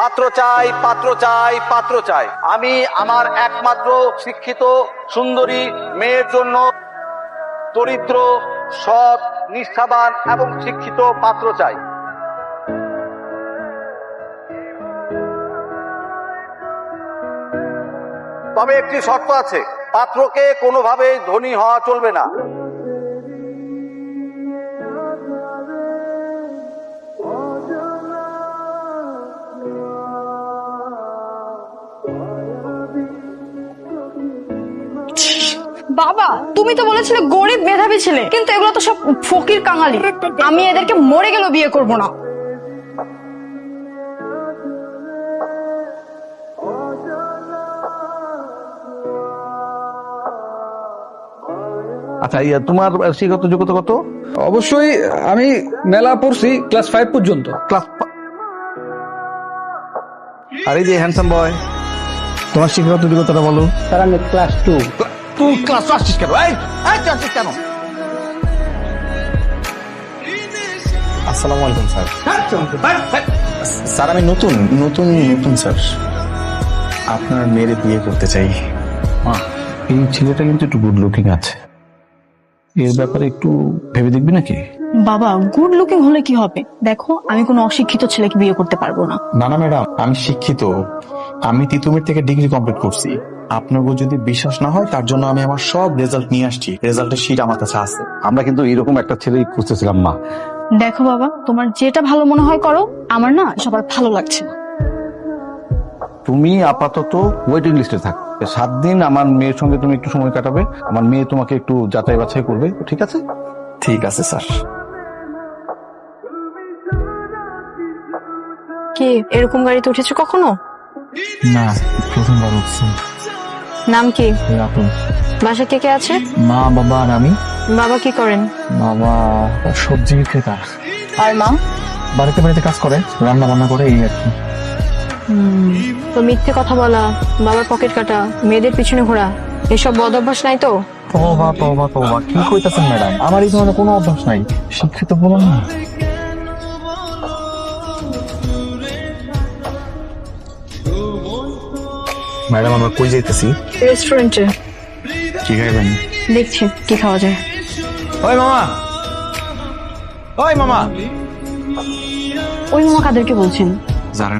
পাত্র চাই, পাত্র চাই, পাত্র চাই। আমি আমার একমাত্র শিক্ষিত সুন্দরী মেয়ের জন্য দরিদ্র, সৎ, নিষ্ঠাবান এবং শিক্ষিত পাত্র চাই। তবে একটি শর্ত আছে, পাত্রকে কোনোভাবেই ধনী হওয়া চলবে না। বাবা, তুমি তো বলেছিলে গরিব মেধাবী ছেলে, কিন্তু এগুলো তো সব ফকির কাঙালি। আমি এদেরকে মরে গেলেও বিয়ে করব না। আচ্ছা, তোমার শিক্ষাগত যোগ্যতা কত? অবশ্যই আমি মেলা পড়ছি ক্লাস 5 পর্যন্ত। ক্লাস। আর এই যে হ্যান্ডসাম বয়, তোমার শিক্ষাগত যোগ্যতাটা বলো। স্যার আমি ক্লাস 2। তুই ক্লাস আসছিস কেন? তুই আসছিস কেন? আসসালামু আলাইকুম স্যার। স্যার আমি নতুন নতুন নতুন স্যার, আপনার মেয়ের বিয়ে করতে চাই। এই ছেলেটা কিন্তু একটু গুড লুকিং আছে, এর ব্যাপারে একটু ভেবে দেখবি নাকি? বাবা, গুড লুকিং হলে কি হবে? দেখো, আমি কোনো অশিক্ষিত ছেলেকে বিয়ে করতে পারবো না। না না ম্যাডাম, আমি শিক্ষিত, আমি তিতুমির থেকে ডিগ্রি কমপ্লিট করছি। আপনার যদি বিশ্বাস না হয়, তার জন্য আমি আমার সব রেজাল্ট নিয়ে আসছি, রেজাল্টের শিট আমার কাছে আছে। আমরা কিন্তু এরকম একটা ছেলেই খুঁজতেছিলাম মা। দেখো বাবা, তোমার যেটা ভালো মনে হয় করো, আমার না সবার ভালো লাগছে না। তুমি আপাতত ওয়েটিং লিস্টে থাক, 7 দিন আমার মেয়ের সঙ্গে তুমি একটু সময় কাটাবে, আমার মেয়ে তোমাকে একটু যাচাই বাছাই করবে, ঠিক আছে? ঠিক আছে স্যার। কি এরকম গাড়িতে উঠেছো কখনো? না, প্রথমবার উঠছি। নাম কি? রাতুল। বাসা কে কে আছে? মা, বাবা আর আমি। বাবা কি করেন? বাবা সবজি বিক্রেতা। আর মা? বাড়িতে বাড়িতে কাজ করে, রান্না বান্না করে, এই আর কি। তো মিথ্যে কথা বলা, বাবার পকেট কাটা, মেয়েদের পিছনে ঘোরা, এসব বদ অভ্যাস নাই তো? তওবা তওবা তওবা, কি কইতাছেন ম্যাডাম? আমার এই ধরনের কোনো অভ্যাস নাই, শিক্ষিত বলেন না। ম্যাডাম আমরা কই যাইতেছি? রেস্টুরেন্টে। কি খাইবেন? দেখছি কি খাওয়া যায়। ওই মামা, ওই মামা। ওই মামা কাদেরকে বলছেন?